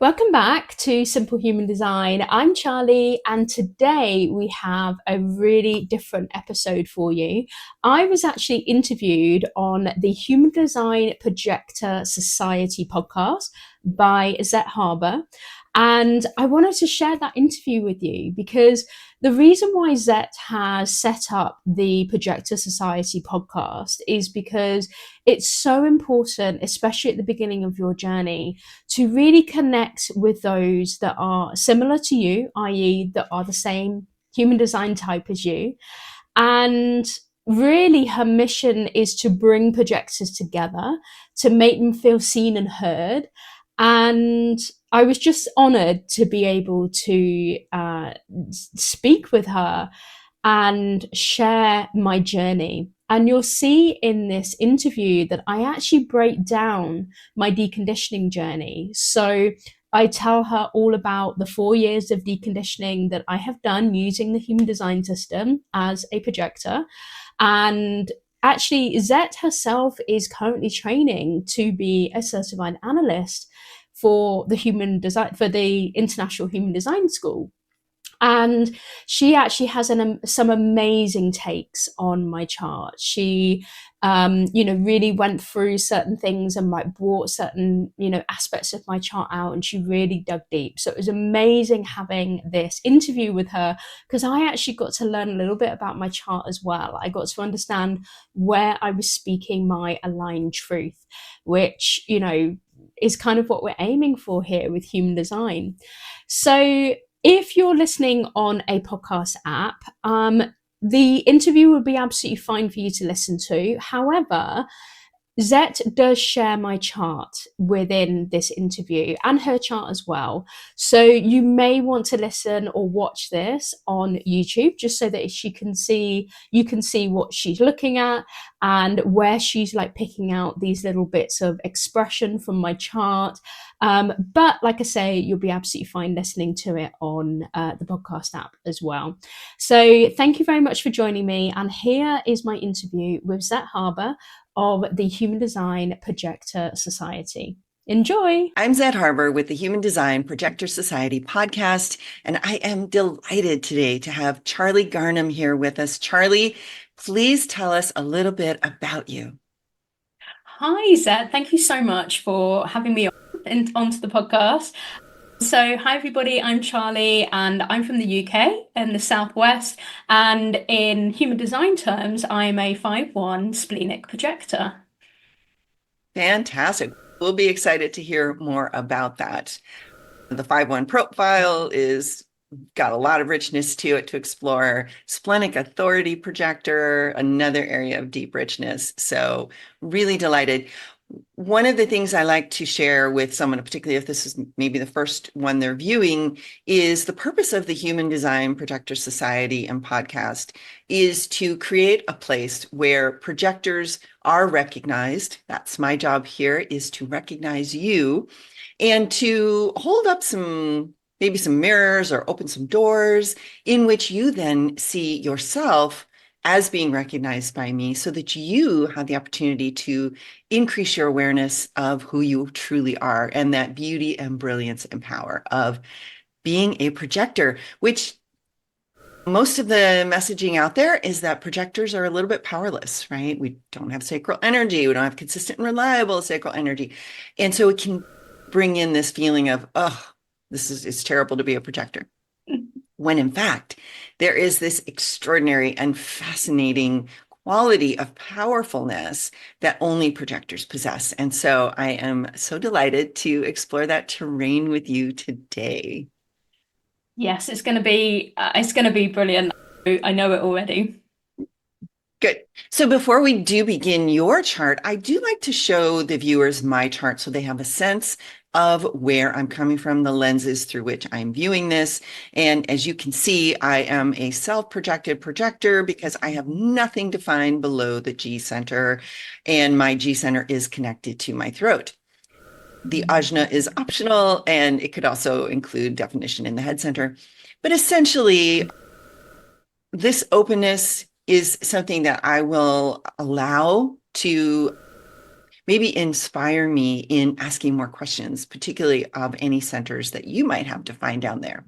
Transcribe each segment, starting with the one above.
Welcome back to Simple Human Design. I'm Charlie, and today we have a really different episode for you. I was actually interviewed on the Human Design Projector Society podcast by Zette Harbour, and I wanted to share that interview with you because the reason why Zette has set up the Projector Society podcast is because it's so important, especially at the beginning of your journey, to really connect with those that are similar to you, i.e., that are the same human design type as you. And really, her mission is to bring projectors together, to make them feel seen and heard. And I was just honored to be able to speak with her and share my journey. And you'll see in this interview that I actually break down my deconditioning journey. So I tell her all about the 4 years of deconditioning that I have done using the human design system as a projector. And actually, Zette herself is currently training to be a certified analyst for the International Human Design School. And she actually has some amazing takes on my chart. She, really went through certain things and like brought certain, aspects of my chart out, and she really dug deep. So it was amazing having this interview with her because I actually got to learn a little bit about my chart as well. I got to understand where I was speaking my aligned truth, which, is kind of what we're aiming for here with human design. So if you're listening on a podcast app, the interview would be absolutely fine for you to listen to. However, Zette does share my chart within this interview and her chart as well. So you may want to listen or watch this on YouTube just so that you can see what she's looking at and where she's like picking out these little bits of expression from my chart. But like I say, you'll be absolutely fine listening to it on the podcast app as well. So thank you very much for joining me. And here is my interview with Zette Harbour of the Human Design Projector Society. Enjoy. I'm Zette Harbour with the Human Design Projector Society podcast, and I am delighted today to have Charlie Garnham here with us. Charlie, please tell us a little bit about you. Hi, Zette. Thank you so much for having me onto the podcast. So, hi everybody, I'm Charlie and I'm from the UK in the Southwest. And in human design terms, I'm a 5/1 splenic projector. Fantastic. We'll be excited to hear more about that. The 5/1 profile is got a lot of richness to it to explore. Splenic authority projector, another area of deep richness. So really delighted. One of the things I like to share with someone, particularly if this is maybe the first one they're viewing, is the purpose of the Human Design Projector Society and podcast is to create a place where projectors are recognized. That's my job here, is to recognize you and to hold up maybe some mirrors or open some doors in which you then see yourself as being recognized by me so that you have the opportunity to increase your awareness of who you truly are and that beauty and brilliance and power of being a projector, which most of the messaging out there is that projectors are a little bit powerless, right? We don't have sacral energy. We don't have consistent and reliable sacral energy. And so it can bring in this feeling of, oh, it's terrible to be a projector. When in fact, there is this extraordinary and fascinating quality of powerfulness that only projectors possess. And so I am so delighted to explore that terrain with you today. Yes, it's going to be brilliant. I know it already. Good. So before we do begin your chart, I do like to show the viewers my chart so they have a sense of where I'm coming from, the lenses through which I'm viewing this. And as you can see, I am a self-projected projector because I have nothing defined below the G center, and my G center is connected to my throat. The ajna is optional, and it could also include definition in the head center. But essentially, this openness is something that I will allow to maybe inspire me in asking more questions, particularly of any centers that you might have to find down there.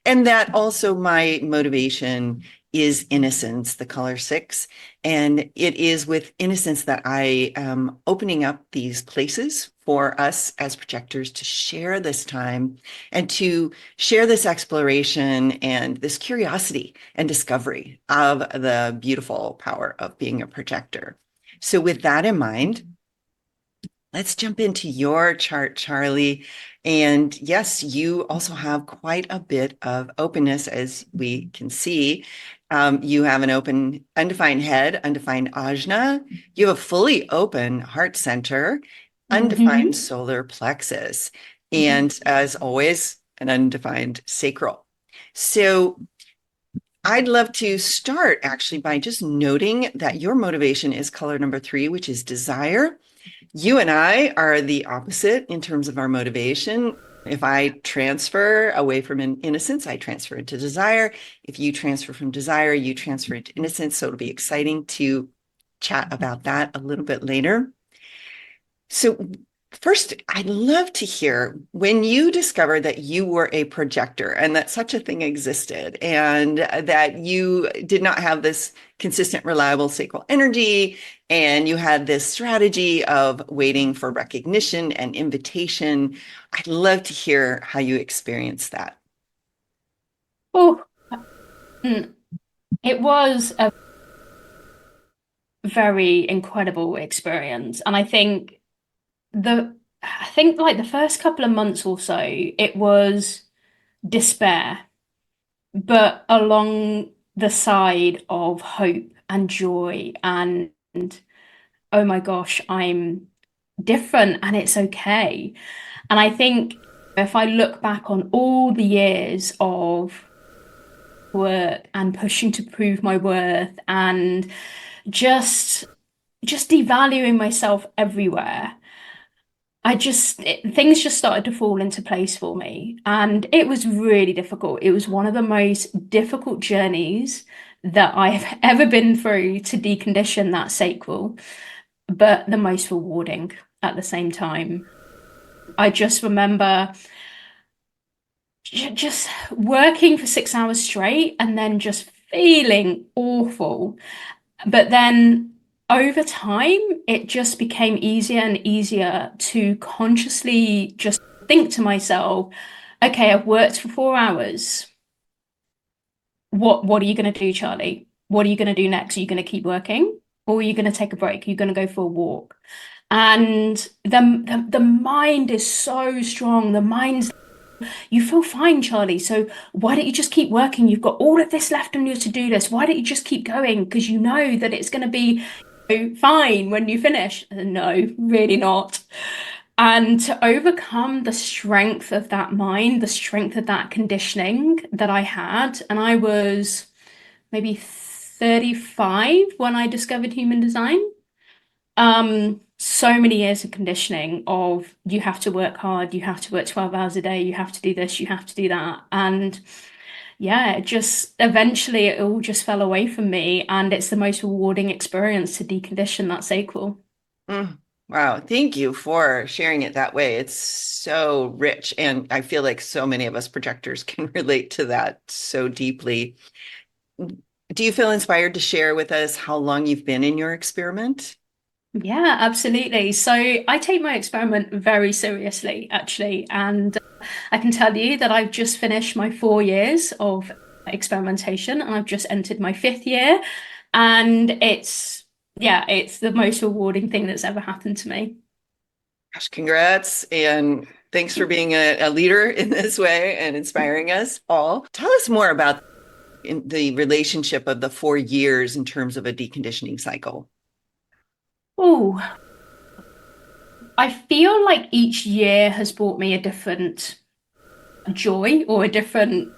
And that also my motivation is innocence, the color 6. And it is with innocence that I am opening up these places for us as projectors to share this time and to share this exploration and this curiosity and discovery of the beautiful power of being a projector. So, with that in mind, let's jump into your chart, Charlie. And yes, you also have quite a bit of openness, as we can see. You have an open, undefined head, undefined ajna. You have a fully open heart center, undefined Mm-hmm. solar plexus, and as always, an undefined sacral. So I'd love to start actually by just noting that your motivation is color number 3, which is desire. You and I are the opposite in terms of our motivation. If I transfer away from innocence, I transfer into desire. If you transfer from desire, you transfer into innocence. So it'll be exciting to chat about that a little bit later. So, first, I'd love to hear when you discovered that you were a projector and that such a thing existed, and that you did not have this consistent, reliable sacral energy, and you had this strategy of waiting for recognition and invitation. I'd love to hear how you experienced that. Oh, it was a very incredible experience. And I think like the first couple of months or so, it was despair, but along the side of hope and joy and oh my gosh, I'm different and it's okay. And I think if I look back on all the years of work and pushing to prove my worth and just devaluing myself everywhere, things just started to fall into place for me. And it was really difficult. It was one of the most difficult journeys that I have ever been through to decondition that sacral, but the most rewarding at the same time. I just remember just working for 6 hours straight and then just feeling awful. But then over time, it just became easier and easier to consciously just think to myself, okay, I've worked for 4 hours. What are you going to do, Charlie? What are you going to do next? Are you going to keep working? Or are you going to take a break? Are you going to go for a walk? And the mind is so strong. The mind's you feel fine, Charlie. So why don't you just keep working? You've got all of this left on your to-do list. Why don't you just keep going? Because you know that it's going to be fine when you finish. No, really not. And to overcome the strength of that mind, the strength of that conditioning that I had, and I was maybe 35 when I discovered human design. So many years of conditioning of you have to work hard, you have to work 12 hours a day, you have to do this, you have to do that. And yeah, it just eventually it all just fell away from me. And it's the most rewarding experience to decondition that sacral. Mm, wow. Thank you for sharing it that way. It's so rich. And I feel like so many of us projectors can relate to that so deeply. Do you feel inspired to share with us how long you've been in your experiment? Yeah, absolutely. So I take my experiment very seriously, actually. And I can tell you that I've just finished my 4 years of experimentation and I've just entered my fifth year. And yeah, it's the most rewarding thing that's ever happened to me. Gosh, congrats. And thanks for being a leader in this way and inspiring us all. Tell us more about the relationship of the 4 years in terms of a deconditioning cycle. Oh, I feel like each year has brought me a different joy or a different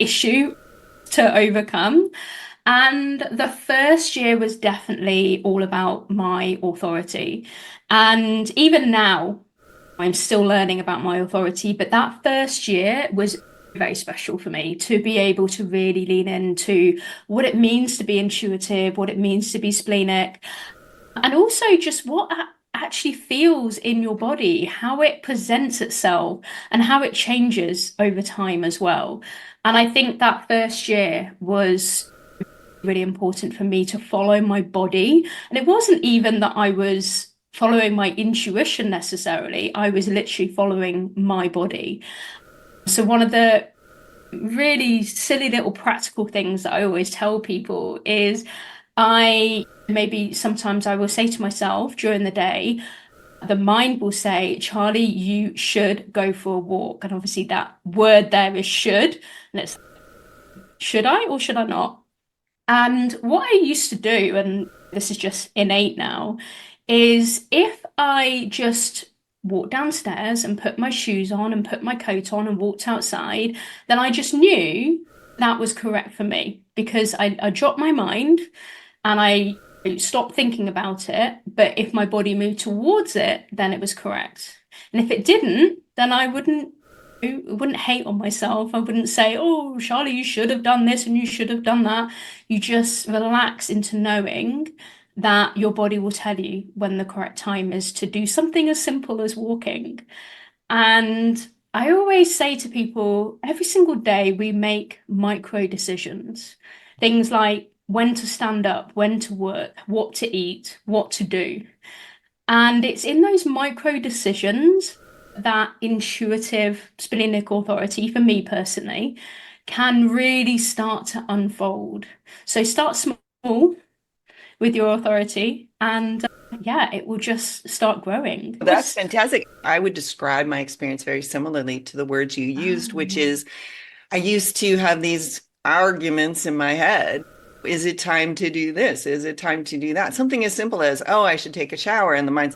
issue to overcome. And the first year was definitely all about my authority. And even now, I'm still learning about my authority, but that first year was very special for me to be able to really lean into what it means to be intuitive, what it means to be splenic, And also just what actually feels in your body, how it presents itself, and how it changes over time as well. And I think that first year was really important for me to follow my body. And it wasn't even that I was following my intuition necessarily, I was literally following my body. So, one of the really silly little practical things that I always tell people is I maybe sometimes I will say to myself during the day, the mind will say, Charlie, you should go for a walk. And obviously, that word there is should. And it's should I or should I not? And what I used to do, and this is just innate now, is if I just walked downstairs and put my shoes on and put my coat on and walked outside, then I just knew that was correct for me because I dropped my mind and I stopped thinking about it. But if my body moved towards it, then it was correct. And if it didn't, then I wouldn't hate on myself. I wouldn't say, oh, Charlie, you should have done this and you should have done that. You just relax into knowing that your body will tell you when the correct time is to do something as simple as walking. And I always say to people, every single day we make micro decisions. Things like when to stand up, when to work, what to eat, what to do. And it's in those micro decisions that intuitive splenic authority, for me personally, can really start to unfold. So start small with your authority, and yeah, it will just start growing. That's fantastic. I would describe my experience very similarly to the words you used, which Um, is I used to have these arguments in my head. Is it time to do this? Is it time to do that? Something as simple as, oh, I should take a shower. And the mind's,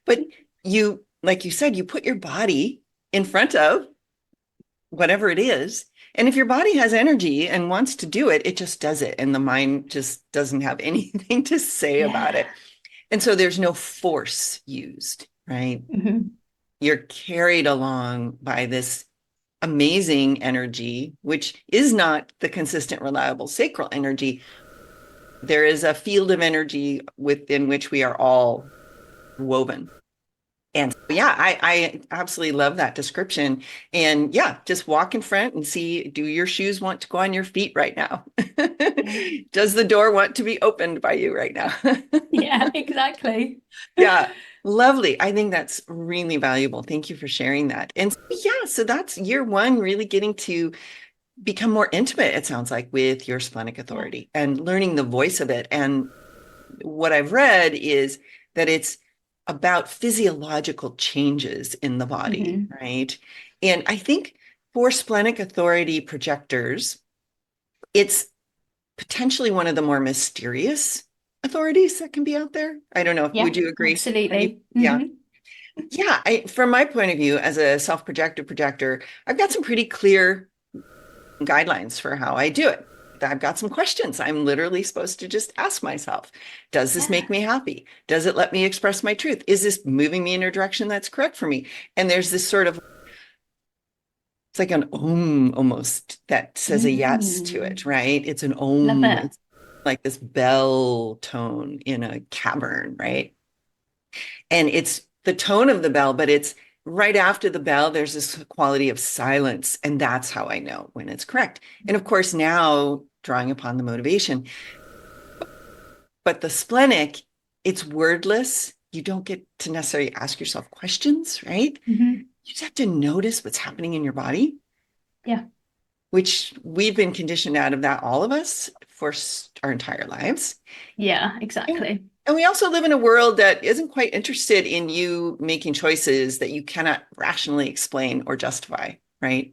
but you, like you said, you put your body in front of whatever it is. And if your body has energy and wants to do it, it just does it. And the mind just doesn't have anything to say about yeah. it. And so there's no force used, right? Mhm. You're carried along by this amazing energy, which is not the consistent, reliable sacral energy. There is a field of energy within which we are all woven. And so, yeah, I absolutely love that description. And yeah, just walk in front and see, do your shoes want to go on your feet right now? Yeah. Does the door want to be opened by you right now? Yeah, exactly. Yeah, lovely. I think that's really valuable. Thank you for sharing that. And so, yeah, so that's year one, really getting to become more intimate, it sounds like, with your splenic Yeah. authority and learning the voice of it. And what I've read is that it's about physiological changes in the body, Hmm. right? And I think for splenic authority projectors, it's potentially one of the more mysterious authorities that can be out there. I don't know. Yeah, Would you agree? absolutely. Yeah. Hmm. Yeah. From my point of view, as a self-projected projector, I've got some pretty clear guidelines for how I do it. I've got some questions I'm literally supposed to just ask myself. Does this Yeah. make me happy? Does it let me express my truth? Is this moving me in a direction that's correct for me? And there's this sort of, it's like an om almost that says a yes to Mm. it, right? It's an Love om. it. It's like this bell tone in a cavern, right? And it's the tone of the bell, but it's right after the bell, there's this quality of silence. And that's how I know when it's correct. And of course, now drawing upon the motivation, but the splenic, it's wordless. You don't get to necessarily ask yourself questions, right? Hmm. You just have to notice what's happening in your body, Yeah. which we've been conditioned out of that, all of us, for our entire lives. Yeah, And exactly. and we also live in a world that isn't quite interested in you making choices that you cannot rationally explain or justify, right?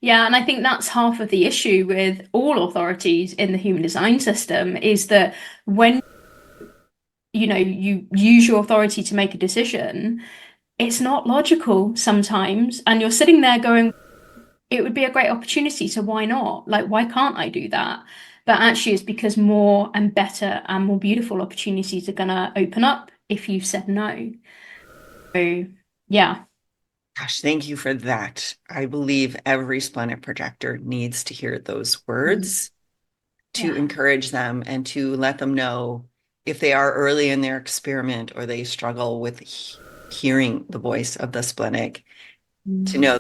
Yeah, and I think that's half of the issue with all authorities in the human design system is that when you use your authority to make a decision, it's not logical sometimes, and you're sitting there going, it would be a great opportunity, so why not? Like, why can't I do that? But actually, it's because more and better and more beautiful opportunities are gonna open up if you said no. So, yeah, Gosh, thank you for that. I believe every splenic projector needs to hear those mm, words to yeah, encourage them and to let them know. if they are early in their experiment or they struggle with hearing the voice of the splenic, to know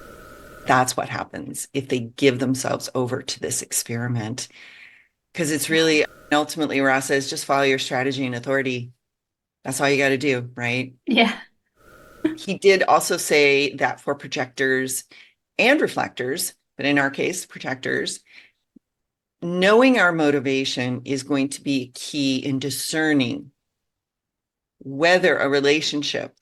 that's what happens if they give themselves over to this experiment. Because it's really ultimately, Ross says, just follow your strategy and authority. That's all you got to do, right? Yeah. He did also say that for projectors and reflectors, but in our case, projectors, knowing our motivation is going to be key in discerning whether a relationship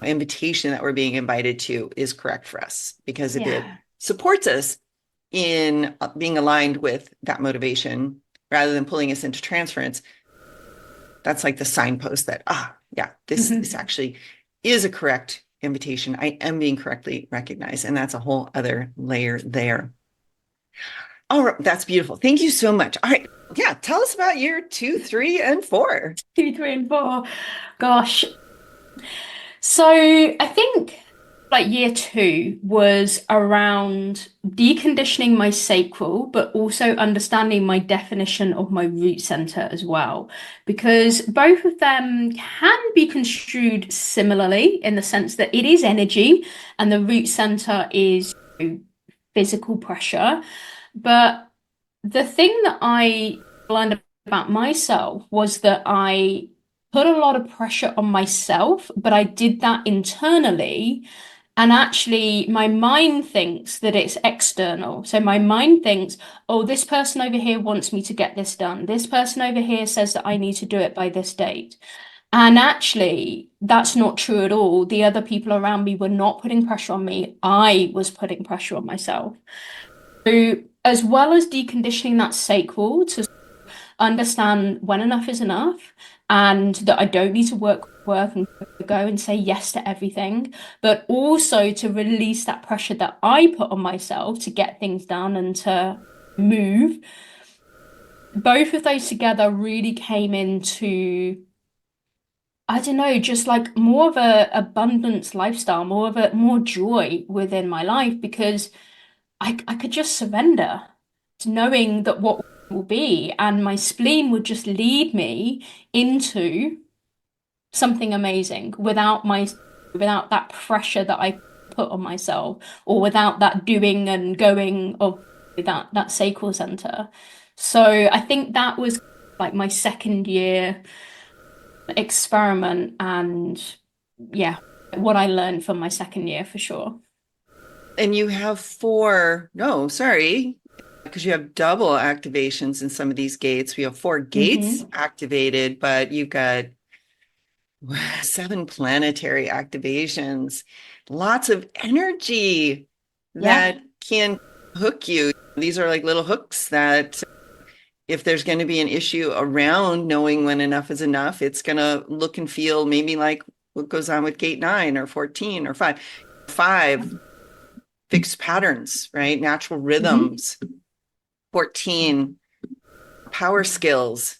invitation that we're being invited to is correct for us. Because if it Yeah. supports us in being aligned with that motivation rather than pulling us into transference, that's like the signpost that, yeah, this actually is a correct invitation. I am being correctly recognized. And that's a whole other layer there. All right, that's beautiful. Thank you so much. All right. Yeah, tell us about year 2, 3, and 4. 2, 3, and 4. Gosh. So I think like year 2 was around deconditioning my sacral, but also understanding my definition of my root center as well, because both of them can be construed similarly in the sense that it is energy and the root center is physical pressure. But the thing that I learned about myself was that I put a lot of pressure on myself, but I did that internally. And actually, my mind thinks that it's external. So my mind thinks, oh, this person over here wants me to get this done. This person over here says that I need to do it by this date. And actually, that's not true at all. The other people around me were not putting pressure on me. I was putting pressure on myself. So, as well as deconditioning that sacral to understand when enough is enough and that I don't need to work and go and say yes to everything, but also to release that pressure that I put on myself to get things done and to move. Both of those together really came into, I don't know, just like more of a abundance lifestyle, more joy within my life because I could just surrender to knowing that what will be, and my spleen would just lead me into something amazing without that pressure that I put on myself, or without that doing and going of that sacral center. So I think that was like my second year experiment, and yeah, what I learned from my second year for sure. And you have 4, no, sorry, because you have double activations in some of these gates. We have 4 gates Hmm. activated, but you've got 7 planetary activations, lots of energy Yeah. that can hook you. These are like little hooks that if there's going to be an issue around knowing when enough is enough, it's going to look and feel maybe like what goes on with gate 9 or 14 or 5. 5 fixed patterns, right? Natural Hmm. rhythms. 14 power skills,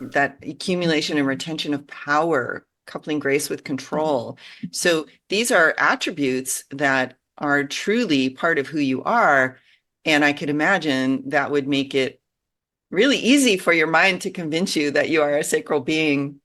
that accumulation and retention of power, coupling grace with control. So these are attributes that are truly part of who you are. And I could imagine that would make it really easy for your mind to convince you that you are a sacral being.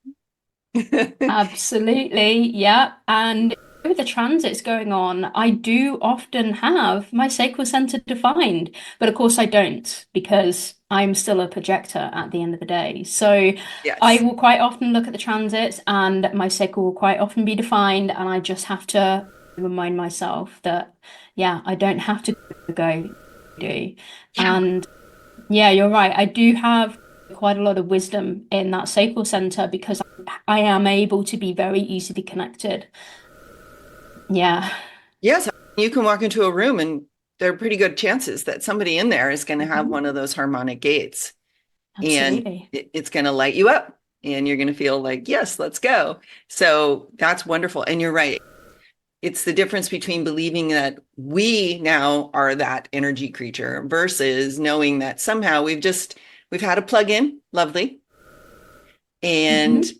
Absolutely, yeah. And with the transits going on, I do often have my sacral center defined, but of course I don't because I'm still a projector at the end of the day. So I Yes. will quite often look at the transits and my sacral will quite often be defined, and I just have to remind myself that, yeah, I don't have to go do. Yeah. And yeah, you're right. I do have quite a lot of wisdom in that sacral center because I am able to be very easily connected. Yeah, Yes. You can walk into a room and there are pretty good chances that somebody in there is going to have mhm, one of those harmonic gates. And absolutely. it's going to light you up and you're going to feel like, yes, let's go. So that's wonderful. And you're right. It's the difference between believing that we now are that energy creature versus knowing that somehow we've had a plug in, lovely, and Hmm.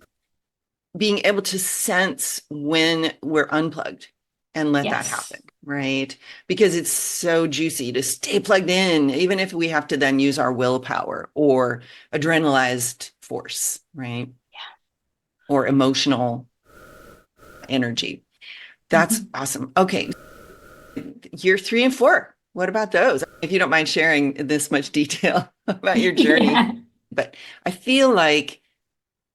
being able to sense when we're unplugged and let that Yes. happen. right? Because it's so juicy to stay plugged in, even if we have to then use our willpower or adrenalized force, right? Or emotional energy. That's Mhm. awesome. Okay. Year 3 and 4. What about those? If you don't mind sharing this much detail about your journey. Yeah. But I feel like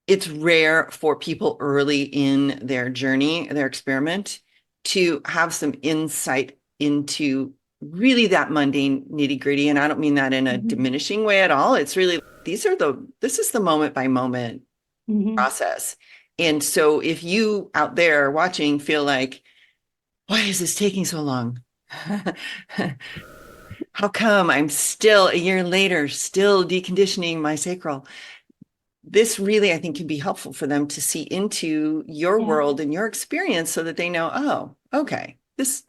it's rare for people early in their journey, their experiment, to have some insight into really that mundane nitty gritty. And I don't mean that in a Mhm. diminishing way at all. It's really, this is the moment by moment Mhm. process. And so if you out there watching feel like, why is this taking so long? How come I'm still a year later, still deconditioning my sacral? This really, I think, can be helpful for them to see into your Yeah. world and your experience so that they know, oh, okay, this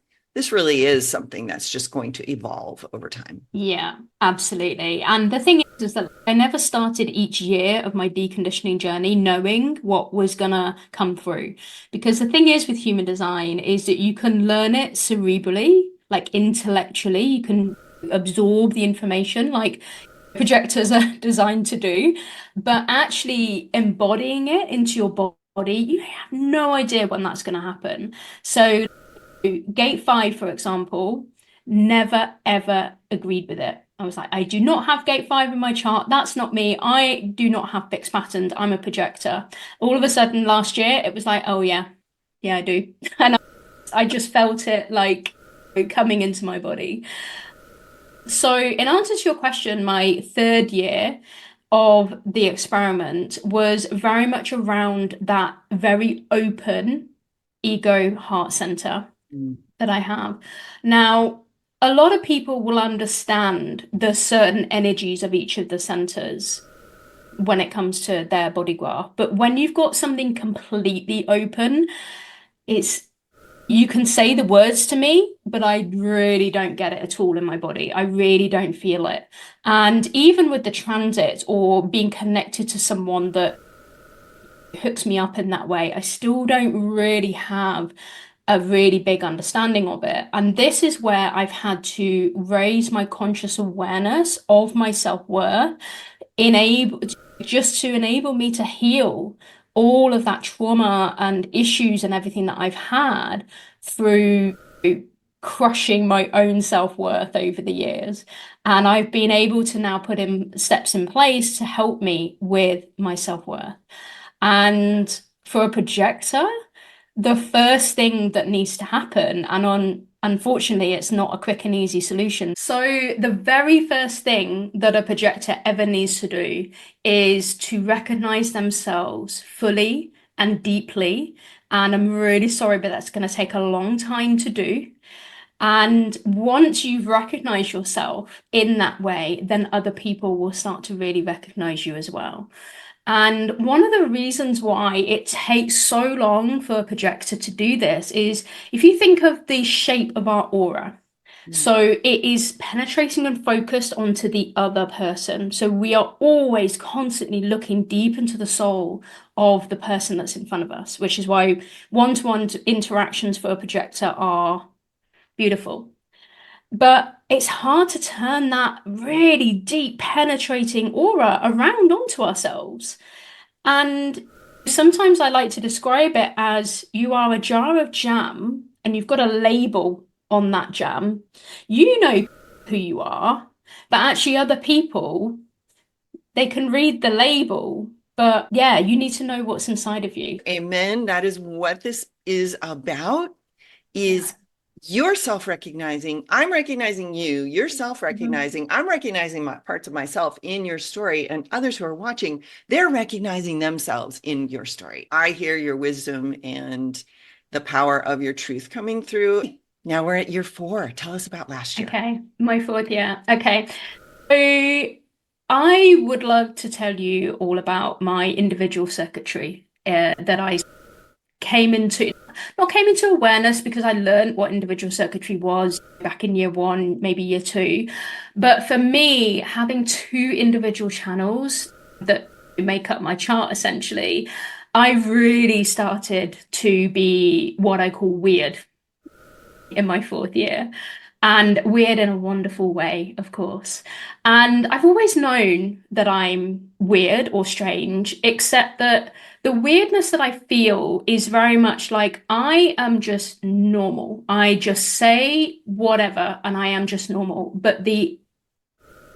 really is something that's just going to evolve over time. Yeah, absolutely. And the thing is that I never started each year of my deconditioning journey knowing what was gonna come through. Because the thing is with human design is that you can learn it cerebrally, like intellectually, you can absorb the information like projectors are designed to do, but actually embodying it into your body, you have no idea when that's gonna happen. So Gate 5, for example, never ever agreed with it. I was like, I do not have Gate 5 in my chart. That's not me. I do not have fixed patterns. I'm a projector. All of a sudden last year, it was like, oh yeah, yeah, I do. And I just felt it like coming into my body. So, in answer to your question, my third year of the experiment was very much around that very open ego heart center Mm. that I have. Now, a lot of people will understand the certain energies of each of the centers when it comes to their body graph. But when you've got something completely open, it's you can say the words to me, but I really don't get it at all in my body. I really don't feel it. And even with the transit or being connected to someone that hooks me up in that way, I still don't really have a really big understanding of it. And this is where I've had to raise my conscious awareness of my self-worth, enable just to enable me to heal all of that trauma and issues and everything that I've had through crushing my own self-worth over the years. And I've been able to now put in steps in place to help me with my self-worth. And for a projector, the first thing that needs to happen, and unfortunately, it's not a quick and easy solution. So, the very first thing that a projector ever needs to do is to recognize themselves fully and deeply. And I'm really sorry, but that's going to take a long time to do. And once you've recognized yourself in that way, then other people will start to really recognize you as well. And one of the reasons why it takes so long for a projector to do this is if you think of the shape of our aura. Mm. So it is penetrating and focused onto the other person. So we are always constantly looking deep into the soul of the person that's in front of us, which is why one-to-one interactions for a projector are beautiful. But it's hard to turn that really deep, penetrating aura around onto ourselves. And sometimes I like to describe it as you are a jar of jam and you've got a label on that jam. You know who you are, but actually, other people, they can read the label. But yeah, you need to know what's inside of you. Amen. That is what this is about, Yeah. is you're self-recognizing. I'm recognizing you. You're Mhm. self-recognizing. I'm recognizing my parts of myself in your story, and others who are watching, they're recognizing themselves in your story. I hear your wisdom and the power of your truth coming through. Now we're at year 4. Tell us about last year. Okay, my fourth year. Okay. So I would love to tell you all about my individual circuitry that I came into, not came into awareness because I learned what individual circuitry was back in year 1, maybe year 2. But for me, having two individual channels that make up my chart essentially, I really started to be what I call weird. in my fourth year. And weird in a wonderful way, of course. And I've always known that I'm weird or strange, except that the weirdness that I feel is very much like I am just normal. I just say whatever and I am just normal. But the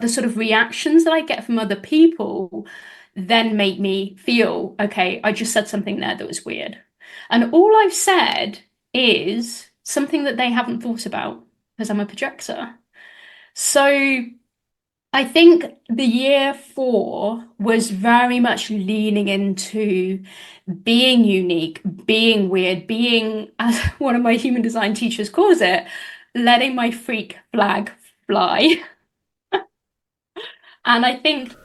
sort of reactions that I get from other people then make me feel, okay, I just said something there that was weird. And all I've said is something that they haven't thought about because I'm a projector. So I think the year four was very much leaning into being unique, being weird, being, as one of my human design teachers calls it, letting my freak flag fly. And I think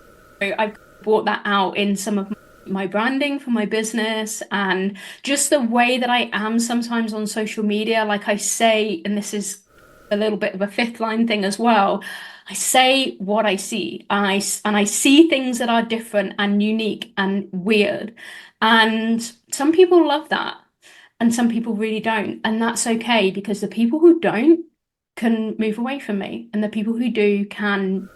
I've brought that out in some of my branding for my business and just the way that I am sometimes on social media. Like I say, and this is a little bit of a fifth line thing as well. I say what I see, and I see things that are different and unique and weird. And some people love that, and some people really don't. And that's okay because the people who don't can move away from me, and the people who do can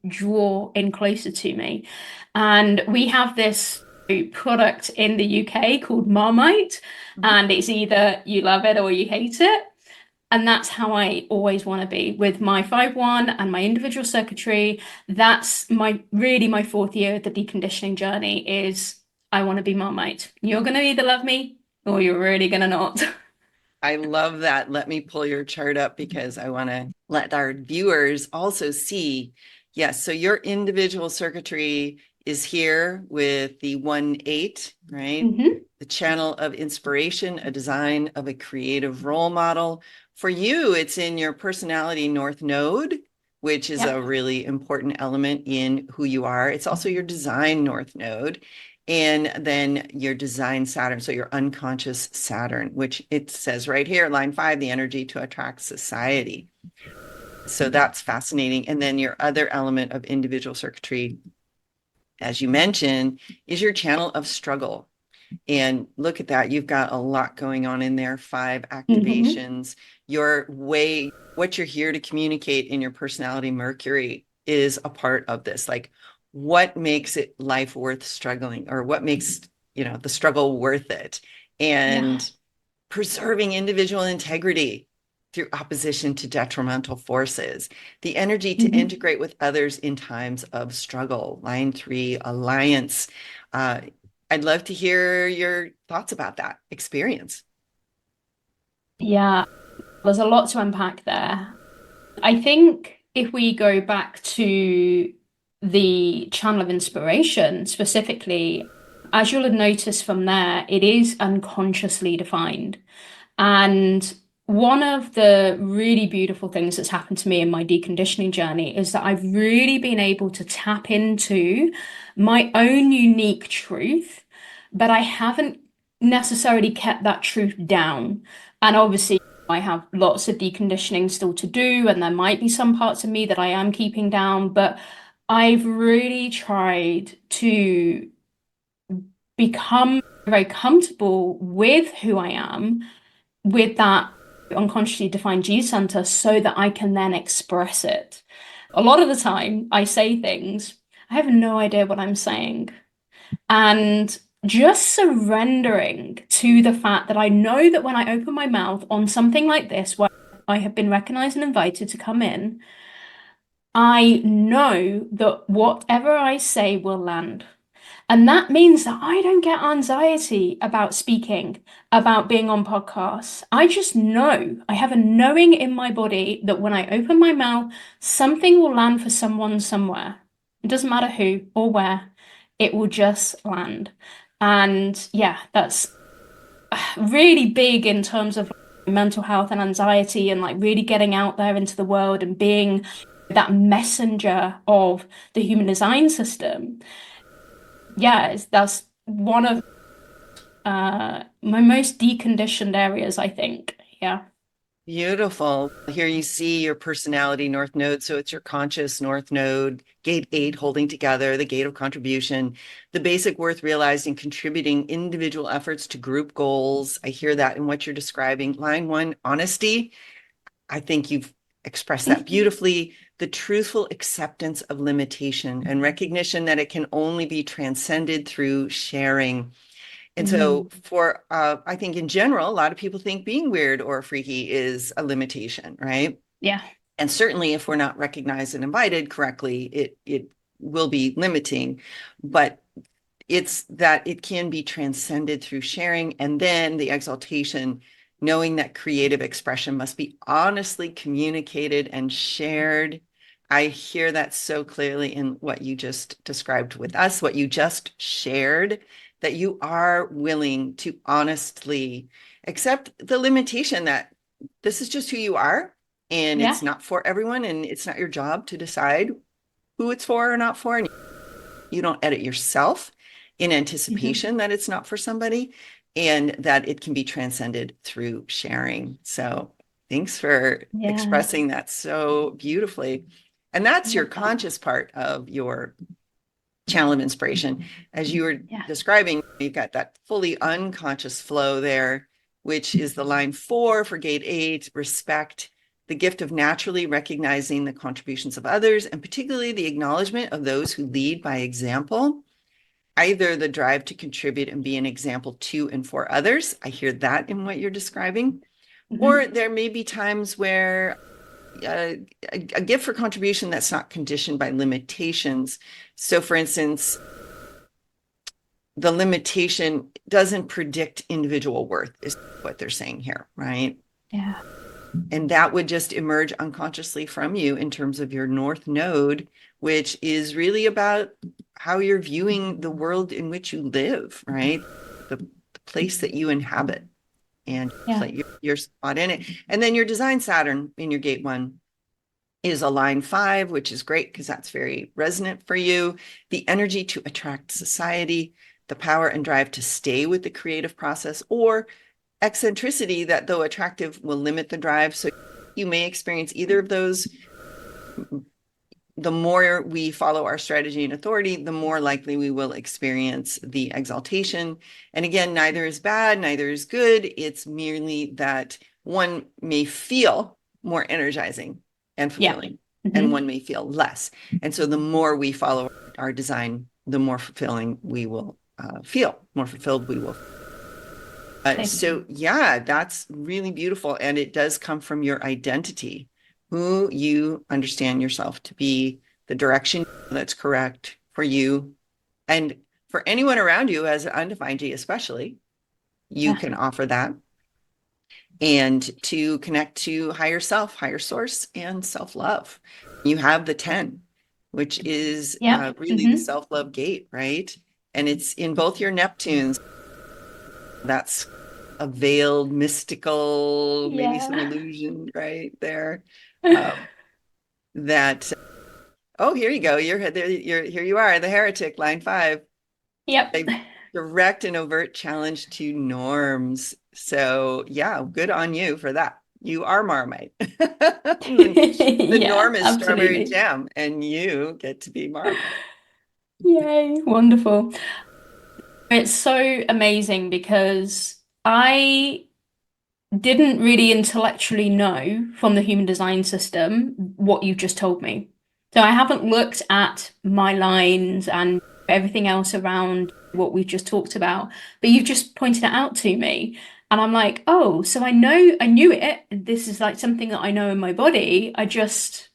draw in closer to me. And we have this product in the UK called Marmite, Mhm. and it's either you love it or you hate it. And that's how I always want to be with my 5-1 and my individual circuitry. That's my fourth year of the deconditioning journey is I want to be Marmite. You're going to either love me or you're really going to not. I love that. Let me pull your chart up because I want to let our viewers also see. Yes, so your individual circuitry is here with the 1-8, right? Hmm. The channel of inspiration, a design of a creative role model. For you, it's in your personality north node, which is a Yep. really important element in who you are. It's also your design north node. And then your design Saturn, so your unconscious Saturn, which it says right here, line 5, the energy to attract society. So that's fascinating. And then your other element of individual circuitry, as you mentioned, is your channel of struggle. And look at that. You've got a lot going on in there, 5 Hmm. activations. Your way, what you're here to communicate in your personality, Mercury, is a part of this. Like, what makes it life worth struggling, or what makes, the struggle worth it? Yeah. And preserving individual integrity through opposition to detrimental forces, the energy to Hmm. integrate with others in times of struggle. Line 3, alliance. Uh, I'd love to hear your thoughts about that experience. Yeah. There's a lot to unpack there. I think if we go back to the channel of inspiration specifically, as you'll have noticed from there, it is unconsciously defined. And one of the really beautiful things that's happened to me in my deconditioning journey is that I've really been able to tap into my own unique truth, but I haven't necessarily kept that truth down. And obviously, I have lots of deconditioning still to do, and there might be some parts of me that I am keeping down, but I've really tried to become very comfortable with who I am with that unconsciously defined G center so that I can then express it. A lot of the time, I say things, I have no idea what I'm saying. And just surrendering to the fact that I know that when I open my mouth on something like this, where I have been recognized and invited to come in, I know that whatever I say will land. And that means that I don't get anxiety about speaking, about being on podcasts. I just know, I have a knowing in my body that when I open my mouth, something will land for someone somewhere. It doesn't matter who or where, it will just land. And yeah, that's really big in terms of mental health and anxiety and like really getting out there into the world and being that messenger of the human design system. Yeah, that's one of my most deconditioned areas, I think. Yeah. Beautiful. Here you see your personality north node. So it's your conscious north node, gate 8 holding together, the gate of contribution, the basic worth realized in contributing individual efforts to group goals. I hear that in what you're describing. Line 1, honesty. I think you've expressed that beautifully. The truthful acceptance of limitation and recognition that it can only be transcended through sharing. And so I think in general, a lot of people think being weird or freaky is a limitation, right? Yeah. And certainly if we're not recognized and invited correctly, it will be limiting. But it's that it can be transcended through sharing, and then the exaltation, knowing that creative expression must be honestly communicated and shared. I hear that so clearly in what you just described with us, what you just shared, that you are willing to honestly accept the limitation that this is just who you are, and Yeah. it's not for everyone, and it's not your job to decide who it's for or not for. And you don't edit yourself in anticipation that it's not for somebody, and that it can be transcended through sharing. So thanks for Yeah. expressing that so beautifully. And that's your Love that. conscious part of your channel of inspiration. As you were Yeah. describing, you've got that fully unconscious flow there, which is the line 4 for gate 8, respect, the gift of naturally recognizing the contributions of others, and particularly the acknowledgement of those who lead by example. Either the drive to contribute and be an example to and for others. I hear that in what you're describing. Or there may be times where a gift for contribution that's not conditioned by limitations. So, for instance, the limitation doesn't predict individual worth, is what they're saying here, right? Yeah. And that would just emerge unconsciously from you in terms of your North Node, which is really about how you're viewing the world in which you live, right? The place that you inhabit and Yeah. your spot in it. And then your design Saturn in your gate 1 is a line 5, which is great because that's very resonant for you. The energy to attract society, the power and drive to stay with the creative process, or eccentricity that, though attractive, will limit the drive. So you may experience either of those. The more we follow our strategy and authority, the more likely we will experience the exaltation. And again, neither is bad, neither is good. It's merely that one may feel more energizing and Yeah. fulfilling, and one may feel less. And so the more we follow our design, the more fulfilling we will feel, more fulfilled we will. So yeah, that's really beautiful. And it does come from your identity, who you understand yourself to be, the direction that's correct for you. And for anyone around you as an undefined G, especially, you Yeah. can offer that. And to connect to higher self, higher source, and self-love. You have the 10, which is Yeah. really the self-love gate, right? And it's in both your Neptunes. That's a veiled, mystical, maybe some Yeah. illusion right there. That Oh, here you go. Here you are, the heretic, line 5. Yep. A direct and overt challenge to norms. So yeah, good on you for that. You are Marmite. The Yeah, norm is strawberry absolutely. jam, and you get to be Marmite. Yay, wonderful. It's so amazing because I didn't really intellectually know from the human design system what you've just told me. So I haven't looked at my lines and everything else around what we've just talked about, but you've just pointed it out to me. And I'm like, oh, so I knew it. This is like something that I know in my body. I just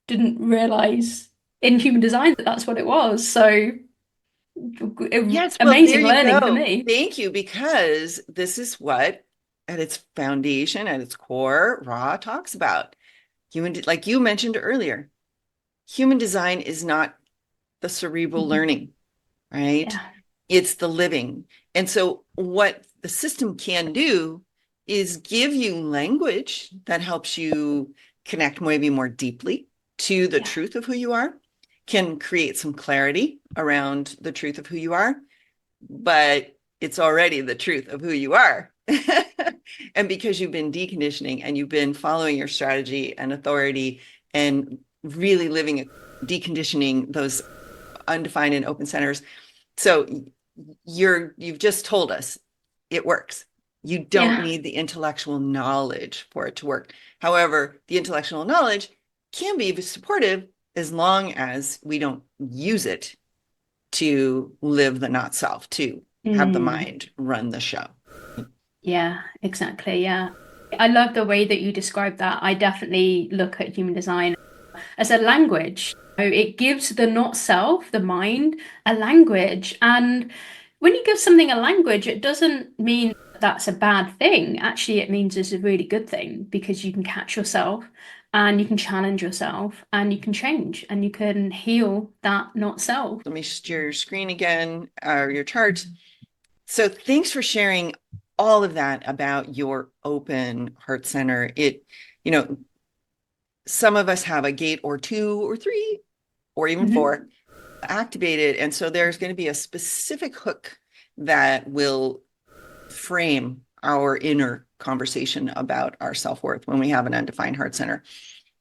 didn't realize in human design that that's what it was. So Yes, well, there amazing you learning for go. me. Thank you, because this is what, at its foundation, at its core, Ra talks about. Like you mentioned earlier, human design is not the cerebral learning, right? Yeah, It's the living. And so, what the system can do is give you language that helps you connect maybe more deeply to the yeah, truth of who you are, can create some clarity around the truth of who you are, but it's already the truth of who you are. And because you've been deconditioning and you've been following your strategy and authority and really living deconditioning those undefined and open centers. So you've just told us it works. You don't Yeah. need the intellectual knowledge for it to work. However, the intellectual knowledge can be supportive as long as we don't use it to live the not self, to have the Mm. mind run the show. Yeah, exactly. Yeah. I love the way that you describe that. I definitely look at human design as a language. It gives the not self, the mind, a language. And when you give something a language, it doesn't mean that's a bad thing. Actually, it means it's a really good thing because you can catch yourself and you can challenge yourself and you can change and you can heal that not self. Let me share your screen again, or your chart. So thanks for sharing all of that about your open heart center. You know, some of us have a gate or two or three or even Mhm. four activated. And so there's going to be a specific hook that will frame our inner conversation about our self-worth when we have an undefined heart center.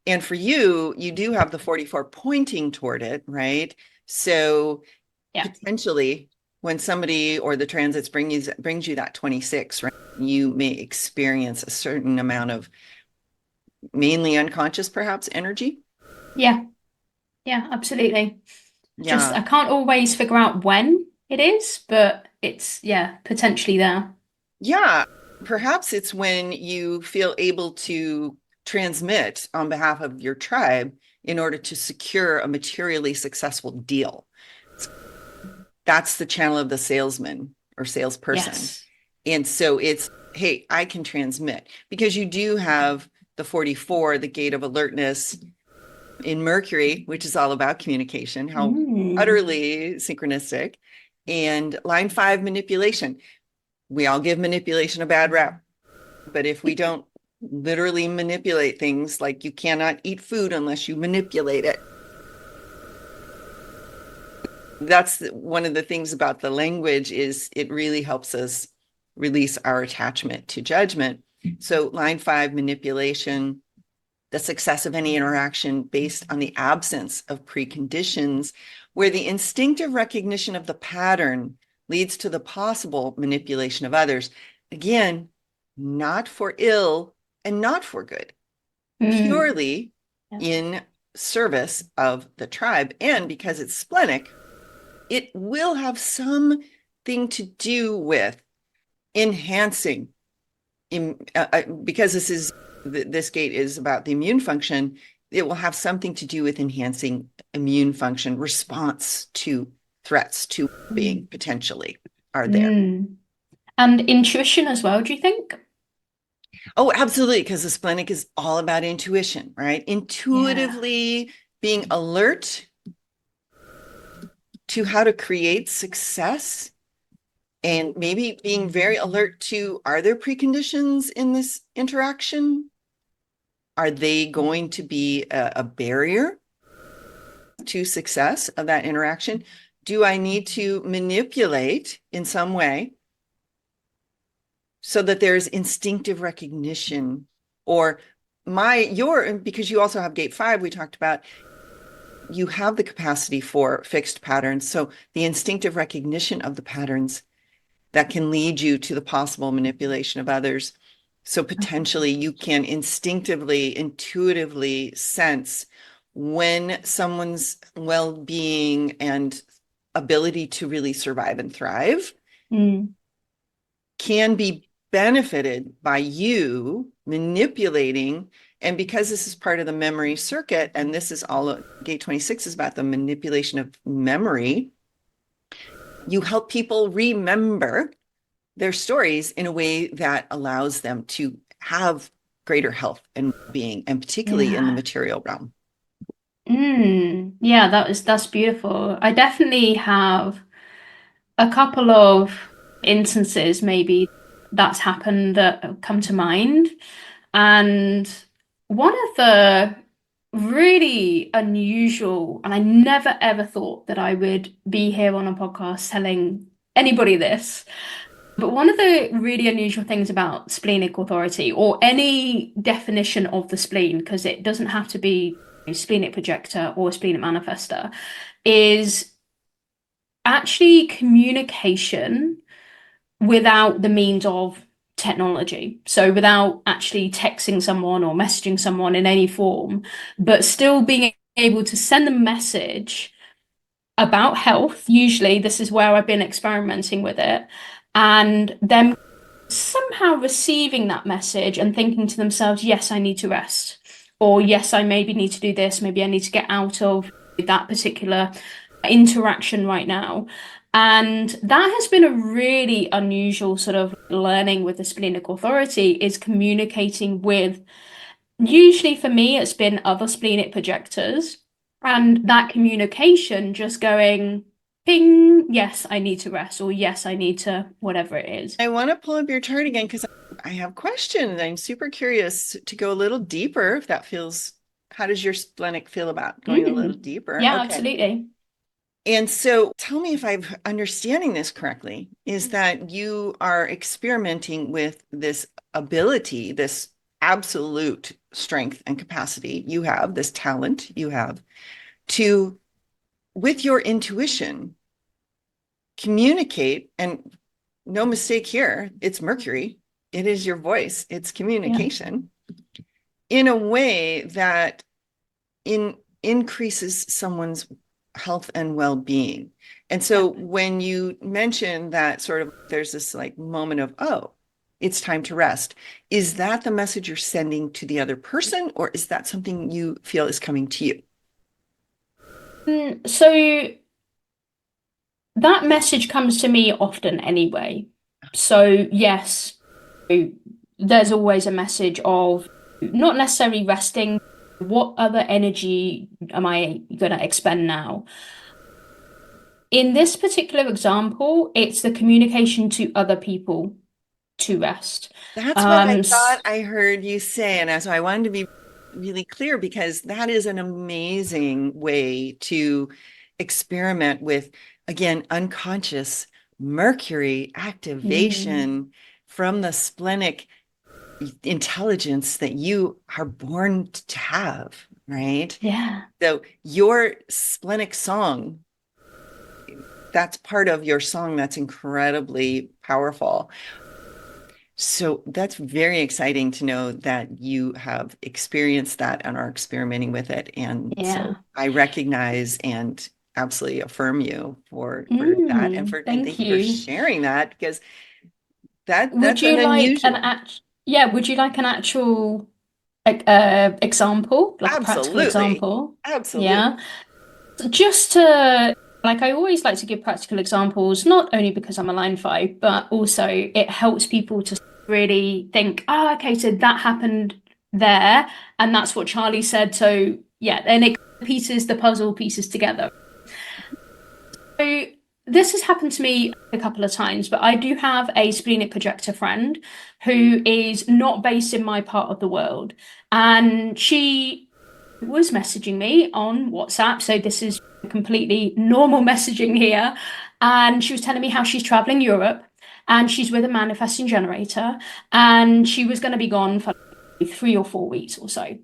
And for you, you do have the 44 pointing toward it, right? So Yeah. potentially when somebody or the transits brings you that 26, right? You may experience a certain amount of mainly unconscious, perhaps, energy. Yeah. Yeah, absolutely. Just Yeah. I can't always figure out when it is, but it's yeah, potentially there. Yeah. Perhaps it's when you feel able to transmit on behalf of your tribe in order to secure a materially successful deal. That's the channel of the salesman or salesperson. Yes. And so it's, hey, I can transmit because you do have the 44, the gate of alertness in Mercury, which is all about communication, how Mm. utterly synchronistic. And line 5, manipulation. We all give manipulation a bad rap. But if we don't literally manipulate things, like you cannot eat food unless you manipulate it. That's one of the things about the language is it really helps us release our attachment to judgment. So line 5, manipulation, the success of any interaction based on the absence of preconditions, where the instinctive recognition of the pattern leads to the possible manipulation of others. Again, not for ill and not for good, Mm. purely Yeah. in service of the tribe. And because it's splenic, it will have something to do with enhancing because this gate is about the immune function. It will have something to do with enhancing immune function response to threats to being Mm. potentially are there. Mm. And intuition as well, do you think? Oh, absolutely, because the splenic is all about intuition, right? Yeah. Intuitively being alert to how to create success and maybe being very alert to, are there preconditions in this interaction? Are they going to be a barrier to success of that interaction? Do I need to manipulate in some way so that there's instinctive recognition? Or because you also have gate 5, we talked about, you have the capacity for fixed patterns. So the instinctive recognition of the patterns that can lead you to the possible manipulation of others. So potentially you can instinctively, intuitively sense when someone's well-being and ability to really survive and thrive Mm. can be benefited by you manipulating. And because this is part of the memory circuit, and this is all gate 26 is about the manipulation of memory, you help people remember their stories in a way that allows them to have greater health and being, and particularly in the Yeah. material realm. Mm. Yeah, that's beautiful. I definitely have a couple of instances maybe that's happened that come to mind. And one of the really unusual, and I never ever thought that I would be here on a podcast telling anybody this, but one of the really unusual things about splenic authority or any definition of the spleen, because it doesn't have to be a splenic projector or a splenic manifester, is actually communication without the means of technology. So without actually texting someone or messaging someone in any form, but still being able to send a message about health. Usually, this is where I've been experimenting with it, and them somehow receiving that message and thinking to themselves, yes, I need to rest, or yes, I maybe need to do this, maybe I need to get out of that particular interaction right now. And that has been a really unusual sort of learning with the splenic authority is communicating with, usually for me, it's been other splenic projectors, and that communication just going, ping, yes, I need to rest, or yes, I need to, whatever it is. I want to pull up your chart again because I have questions. I'm super curious to go a little deeper if that feels, how does your splenic feel about going a little deeper? Yeah, Okay. absolutely. And so tell me if I'm understanding this correctly, is that you are experimenting with this ability, this absolute strength and capacity you have, this talent you have to, with your intuition, communicate. And no mistake here, it's Mercury. It is your voice, it's Yeah. communication in a way that increases someone's health and well-being. And Yeah. so when you mention that sort of there's this like moment of, oh, it's time to rest, is that the message you're sending to the other person, or is that something you feel is coming to you? So that message comes to me often anyway. So, yes, there's always a message of not necessarily resting. What other energy am I going to expend now? In this particular example, it's the communication to other people to rest. That's what I Um, thought I heard you say. And so I wanted to be really clear because that is an amazing way to experiment with, again, unconscious Mercury mm, activation from the splenic intelligence that you are born to have, right? yeah, So your splenic song, that's part of your song that's incredibly powerful. So that's very exciting to know that you have experienced that and are experimenting with it. And so yeah. I recognize and absolutely affirm you for that and Thank thank you for you. sharing that because Would that's an you like an unusual. act? Yeah, would you like an actual example, like a practical Absolutely. example? Absolutely. Yeah. Just to, like, I always like to give practical examples, not only because I'm a line five, but also it helps people to really think, oh, okay, so that happened there, and that's what Charlie said. So yeah, then it pieces the puzzle pieces together. So this has happened to me a couple of times, but I do have a splenic projector friend who is not based in my part of the world, and she was messaging me on WhatsApp. So this is completely normal messaging here. And she was telling me how she's traveling Europe and she's with a manifesting generator and she was going to be gone for like 3 or 4 weeks or so.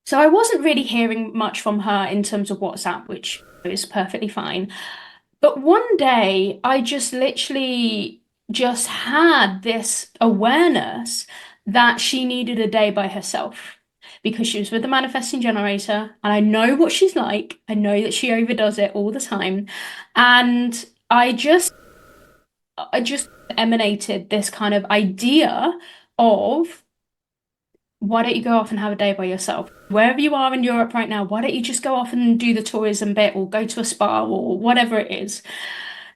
So I wasn't really hearing much from her in terms of WhatsApp, which is perfectly fine. But one day I just literally just had this awareness that she needed a day by herself because she was with the manifesting generator and I know what she's like. I know that she overdoes it all the time. And I just emanated this kind of idea of why don't you go off and have a day by yourself? Wherever you are in Europe right now, why don't you just go off and do the tourism bit or go to a spa or whatever it is?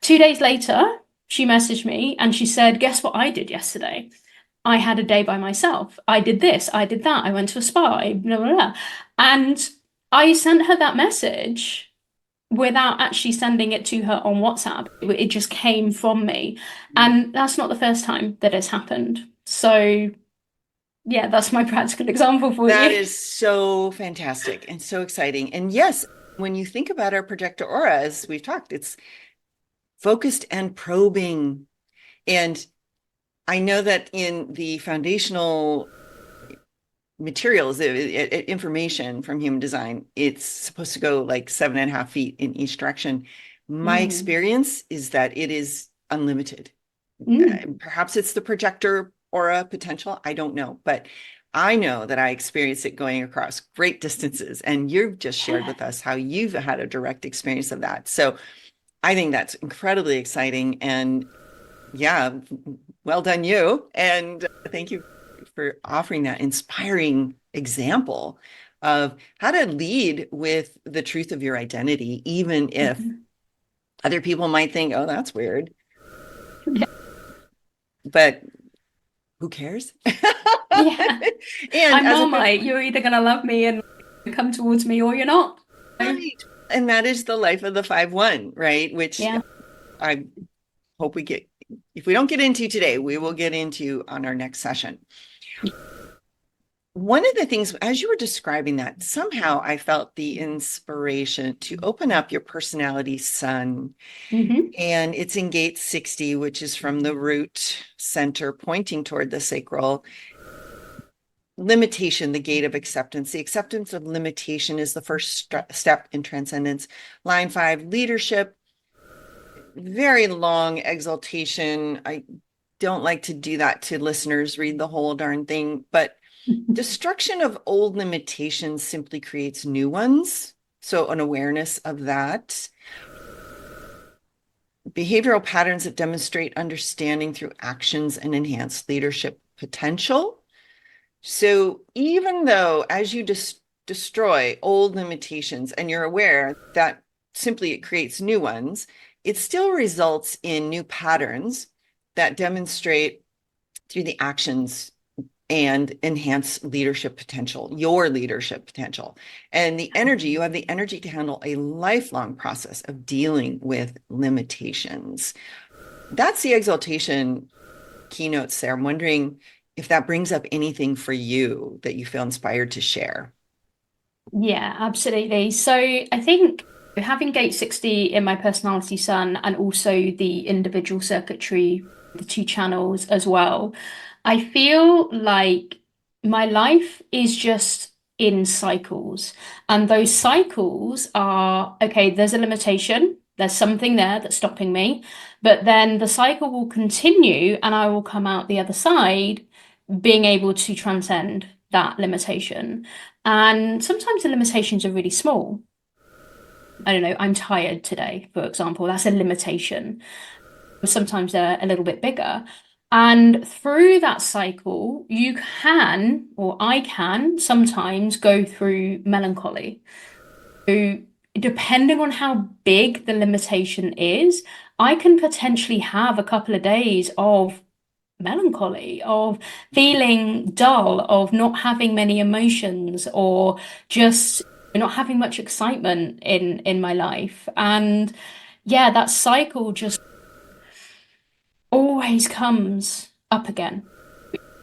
2 days later, she messaged me and she said, guess what I did yesterday? I had a day by myself. I did this, I did that, I went to a spa, blah, blah, blah. And I sent her that message without actually sending it to her on WhatsApp. It just came from me. And that's not the first time that it's happened. So, yeah, that's my practical example for That you. is so fantastic and so exciting. And yes, when you think about our projector aura, as we've talked, it's focused and probing. And I know that in the foundational materials, information from human design, it's supposed to go like 7.5 feet in each direction. My Mm. experience is that it is unlimited. Mm. Perhaps it's the projector aura potential? I don't know, but I know that I experience it going across great distances. And you've just shared Yeah. with us how you've had a direct experience of that. So I think that's incredibly exciting. And yeah, well done, you. And thank you for offering that inspiring example of how to lead with the truth of your identity, even if Mhm. other people might think, oh, that's weird. Yeah. But who cares? Yeah. And I'm as a fifth, Marmite. You're either going to love me and come towards me or you're not. So, right. And that is the life of the 5-1, right? Which yeah. I hope we get, if we don't get into today, we will get into on our next session. One of the things, as you were describing that, somehow I felt the inspiration to open up your personality sun. Hmm. And it's in gate 60, which is from the root center pointing toward the sacral. Limitation, the gate of acceptance. The acceptance of limitation is the first step in transcendence. Line 5, leadership. Very long exaltation. I don't like to do that to listeners, read the whole darn thing, but destruction of old limitations simply creates new ones. So, an awareness of that. Behavioral patterns that demonstrate understanding through actions and enhance leadership potential. So, even though as you destroy old limitations and you're aware that simply it creates new ones, it still results in new patterns that demonstrate through the actions and enhance leadership potential, your leadership potential. And the energy, you have the energy to handle a lifelong process of dealing with limitations. That's the exaltation keynotes there. I'm wondering if that brings up anything for you that you feel inspired to share. Yeah, absolutely. So I think having gate 60 in my personality sun and also the individual circuitry, the two channels as well, I feel like my life is just in cycles. And those cycles are, okay, there's a limitation, there's something there that's stopping me, but then the cycle will continue and I will come out the other side being able to transcend that limitation. And sometimes the limitations are really small. I don't know, I'm tired today, for example. That's a limitation. Sometimes they're a little bit bigger. And through that cycle, you can, or I can, sometimes go through melancholy. So, depending on how big the limitation is, I can potentially have a couple of days of melancholy, of feeling dull, of not having many emotions, or just not having much excitement in my life. And yeah, that cycle just always comes up again.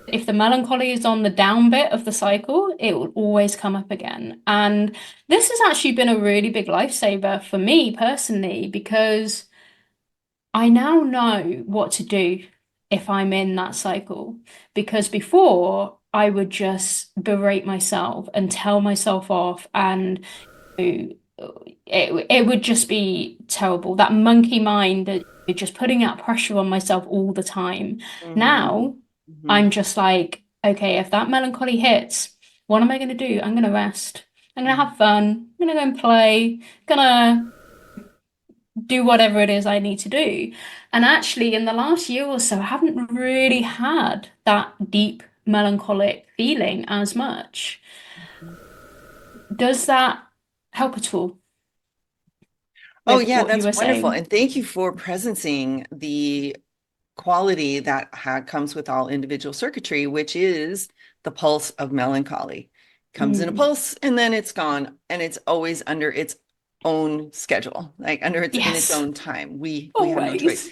If the melancholy is on the down bit of the cycle, it will always come up again. And this has actually been a really big lifesaver for me personally because I now know what to do if I'm in that cycle. Because before, I would just berate myself and tell myself off, and it would just be terrible. That monkey mind that you're just putting out pressure on myself all the time. Mm-hmm. Now, Mm-hmm. I'm just like, okay, if that melancholy hits, what am I going to do? I'm going to rest. I'm going to have fun. I'm going to go and play. Gonna do whatever it is I need to do. And actually, in the last year or so, I haven't really had that deep melancholic feeling as much. Does that help at all Oh, with yeah, what you that's were wonderful. saying? And thank you for presencing the quality that comes with all individual circuitry, which is the pulse of melancholy. Comes in a Mm. pulse and then it's gone, and it's always under its own schedule, like under its in its Yes, own time. We have no choice. always.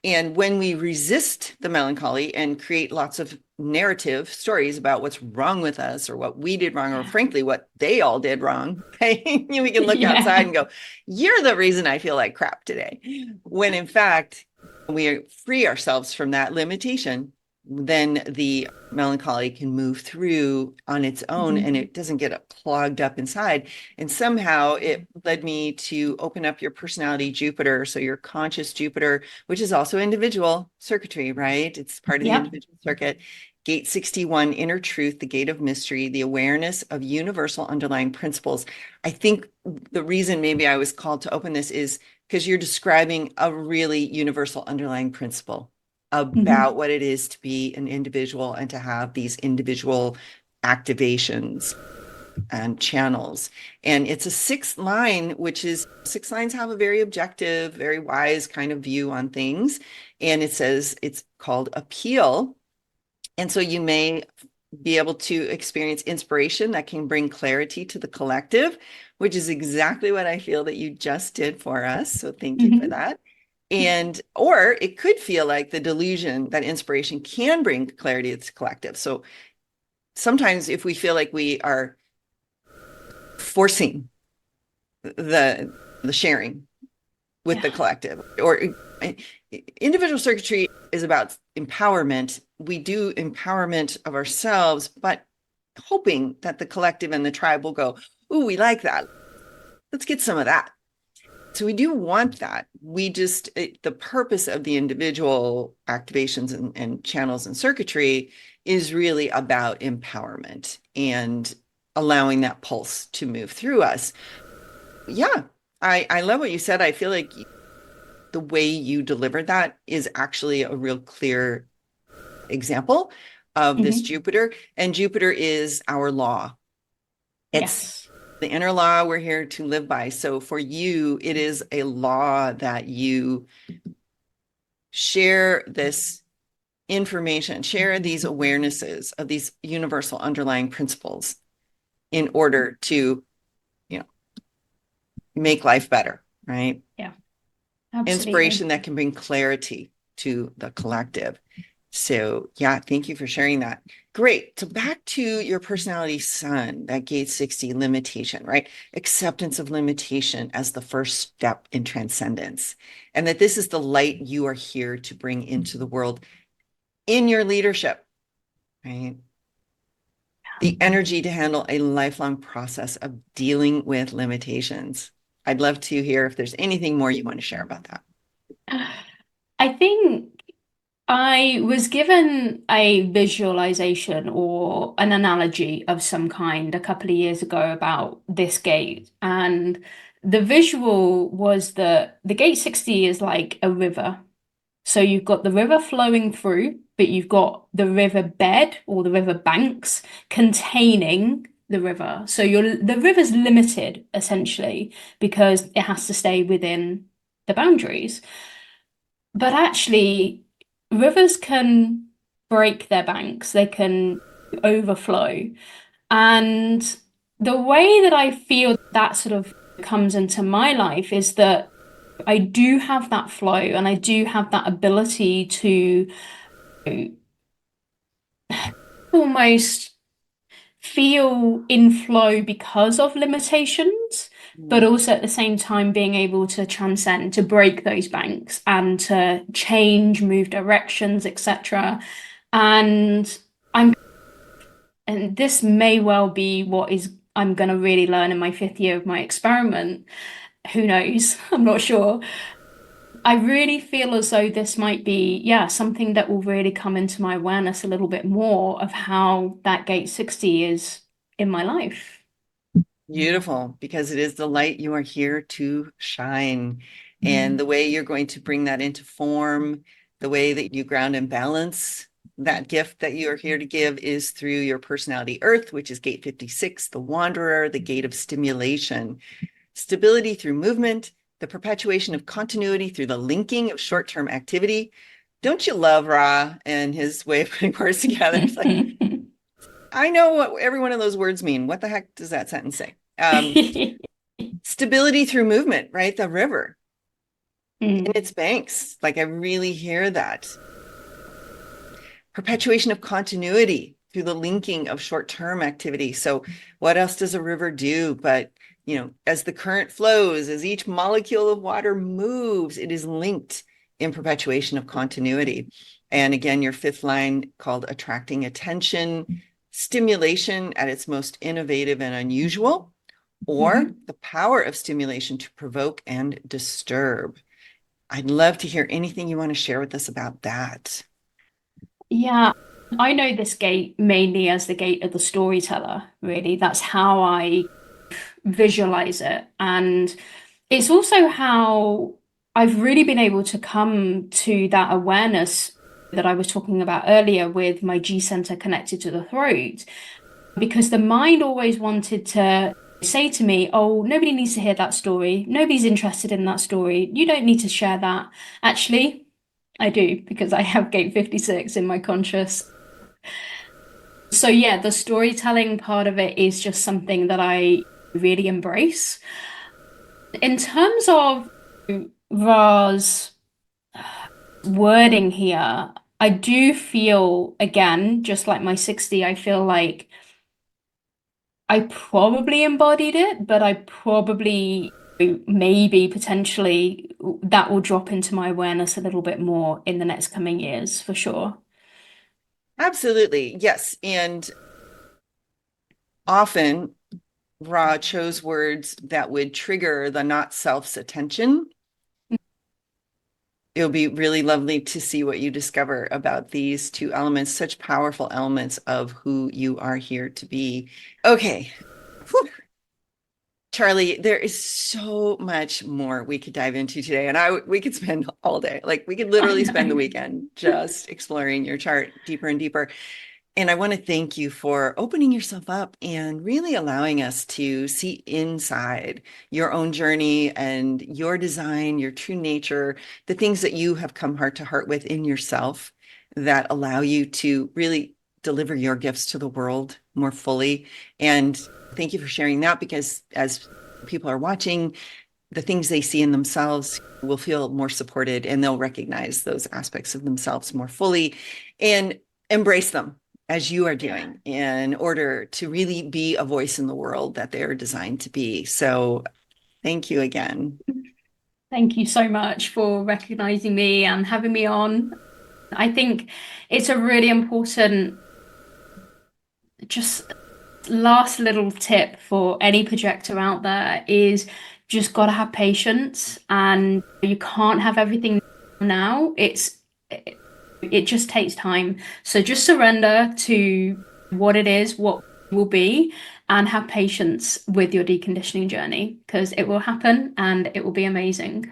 And when we resist the melancholy and create lots of narrative stories about what's wrong with us or what we did wrong, or Yeah. frankly, what they all did wrong, okay? We can look outside Yeah. and go, you're the reason I feel like crap today. When in fact, we free ourselves from that limitation, then the melancholy can move through on its own and it doesn't get clogged up inside. And somehow it led me to open up your personality Jupiter. So your conscious Jupiter, which is also individual circuitry, right? It's part of the Yep. individual circuit. Gate 61, inner truth, the gate of mystery, the awareness of universal underlying principles. I think the reason maybe I was called to open this is because you're describing a really universal underlying principle about what it is to be an individual and to have these individual activations and channels. And it's a sixth line, which is six lines have a very objective, very wise kind of view on things. And it says it's called appeal. And so you may be able to experience inspiration that can bring clarity to the collective, which is exactly what I feel that you just did for us. So thank you for that. And, or it could feel like the delusion that inspiration can bring clarity to the collective. So sometimes if we feel like we are forcing the sharing with the collective, or individual circuitry is about empowerment. We do empowerment of ourselves, but hoping that the collective and the tribe will go, "Ooh, we like that. Let's get some of that." So we do want that. The purpose of the individual activations and channels and circuitry is really about empowerment and allowing that pulse to move through us. Yeah, I love what you said. I feel like the way you delivered that is actually a real clear example of this Jupiter. And Jupiter is our law. It's the inner law we're here to live by. So for you, it is a law that you share this information, share these awarenesses of these universal underlying principles in order to, make life better, right? Yeah, absolutely. Inspiration that can bring clarity to the collective. So yeah, thank you for sharing that. Great. So back to your personality sun, that gate 60 limitation, right? Acceptance of limitation as the first step in transcendence. And that this is the light you are here to bring into the world in your leadership, right? The energy to handle a lifelong process of dealing with limitations. I'd love to hear if there's anything more you want to share about that. I think I was given a visualization or an analogy of some kind a couple of years ago about this gate. And the visual was that the gate 60 is like a river. So you've got the river flowing through, but you've got the river bed or the river banks containing the river. So the river's limited essentially because it has to stay within the boundaries. But actually, rivers can break their banks, they can overflow. And the way that I feel that sort of comes into my life is that I do have that flow and I do have that ability to almost feel in flow because of limitations, but also at the same time being able to transcend, to break those banks and to change, move directions, etc. And and this may well be what is I'm going to really learn in my fifth year of my experiment. Who knows? I'm not sure. I really feel as though this might be, yeah, something that will really come into my awareness a little bit more of how that gate 60 is in my life. Beautiful, because it is the light you are here to shine. And the way you're going to bring that into form, the way that you ground and balance that gift that you are here to give is through your personality earth, which is gate 56, the wanderer, the gate of stimulation, stability through movement, the perpetuation of continuity through the linking of short-term activity. Don't you love Ra and his way of putting words together? It's like, I know what every one of those words mean. What the heck does that sentence say? Stability through movement, right? The river in its banks. Like I really hear that. Perpetuation of continuity through the linking of short-term activity. So what else does a river do? But, as the current flows, as each molecule of water moves, it is linked in perpetuation of continuity. And again, your fifth line called attracting attention, stimulation at its most innovative and unusual, or Mhm. the power of stimulation to provoke and disturb. I'd love to hear anything you want to share with us about that. Yeah, I know this gate mainly as the gate of the storyteller, really. That's how I visualize it. And it's also how I've really been able to come to that awareness that I was talking about earlier with my G center connected to the throat, because the mind always wanted to say to me, oh, nobody needs to hear that story. Nobody's interested in that story. You don't need to share that. Actually, I do because I have gate 56 in my conscious. So yeah, the storytelling part of it is just something that I really embrace. In terms of Ra's wording here, I do feel, again, just like my 60, I feel like I probably embodied it, but I probably maybe potentially that will drop into my awareness a little bit more in the next coming years for sure. Absolutely. Yes. And often Ra chose words that would trigger the not self's attention. It'll be really lovely to see what you discover about these two elements, such powerful elements of who you are here to be. Okay. Whew. Charlie, there is so much more we could dive into today, and we could spend all day. Like we could I literally spend the know. weekend just exploring your chart deeper and deeper. And I want to thank you for opening yourself up and really allowing us to see inside your own journey and your design, your true nature, the things that you have come heart to heart with in yourself that allow you to really deliver your gifts to the world more fully. And thank you for sharing that because as people are watching, the things they see in themselves will feel more supported and they'll recognize those aspects of themselves more fully and embrace them as you are Yeah. doing in order to really be a voice in the world that they're designed to be. So thank you again. Thank you so much for recognizing me and having me on. I think it's a really important, just last little tip for any projector out there is just got to have patience and you can't have everything now. It just takes time. So just surrender to what it is, what will be, and have patience with your deconditioning journey because it will happen and it will be amazing.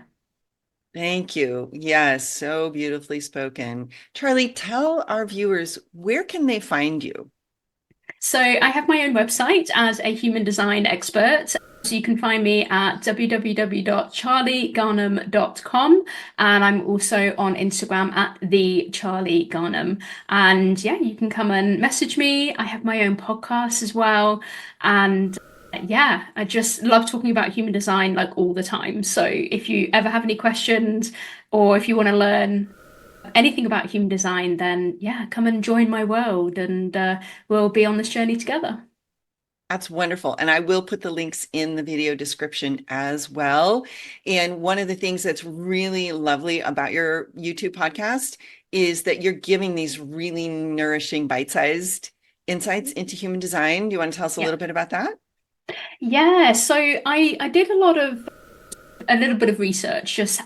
Thank you. Yes, so beautifully spoken. Charlie, tell our viewers where can they find you? So I have my own website as a human design expert. So you can find me at www.charliegarnham.com and I'm also on Instagram at the Charlie Garnham. And yeah, you can come and message me. I have my own podcast as well. And yeah, I just love talking about human design like all the time. So if you ever have any questions or if you want to learn anything about human design, then yeah, come and join my world and we'll be on this journey together. That's wonderful. And I will put the links in the video description as well. And one of the things that's really lovely about your YouTube podcast is that you're giving these really nourishing bite-sized insights into human design. Do you want to tell us a Yeah. little bit about that? Yeah, so I did a little bit of research, just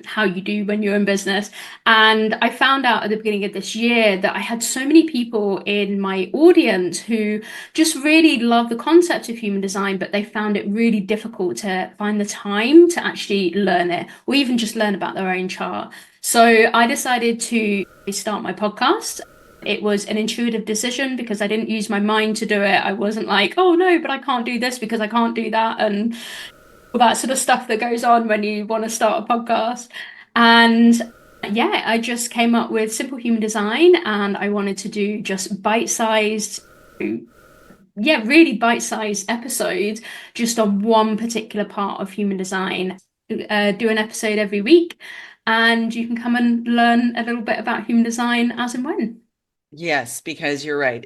how you do when you're in business. And I found out at the beginning of this year that I had so many people in my audience who just really love the concept of human design, but they found it really difficult to find the time to actually learn it or even just learn about their own chart. So I decided to start my podcast. It was an intuitive decision because I didn't use my mind to do it. I wasn't like, oh no, but I can't do this because I can't do that. And all that sort of stuff that goes on when you want to start a podcast. And yeah, I just came up with simple human design and I wanted to do just bite-sized, yeah, really bite-sized episodes just on one particular part of human design. Do an episode every week and you can come and learn a little bit about human design as and when. Yes, because you're right.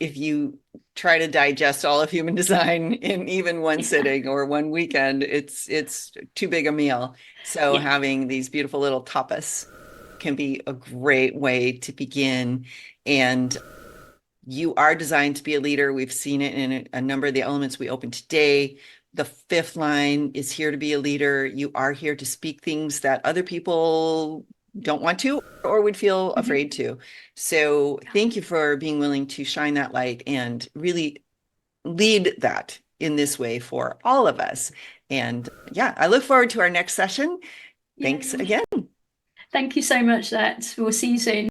if you try to digest all of human design in even one sitting or one weekend, it's too big a meal. So Yeah. having these beautiful little tapas can be a great way to begin. And you are designed to be a leader. We've seen it in a number of the elements we opened today. The fifth line is here to be a leader. You are here to speak things that other people don't want to or would feel afraid to. So thank you for being willing to shine that light and really lead that in this way for all of us. And yeah, I look forward to our next session. Thanks Yay. again. Thank you so much, Zette. We'll see you soon.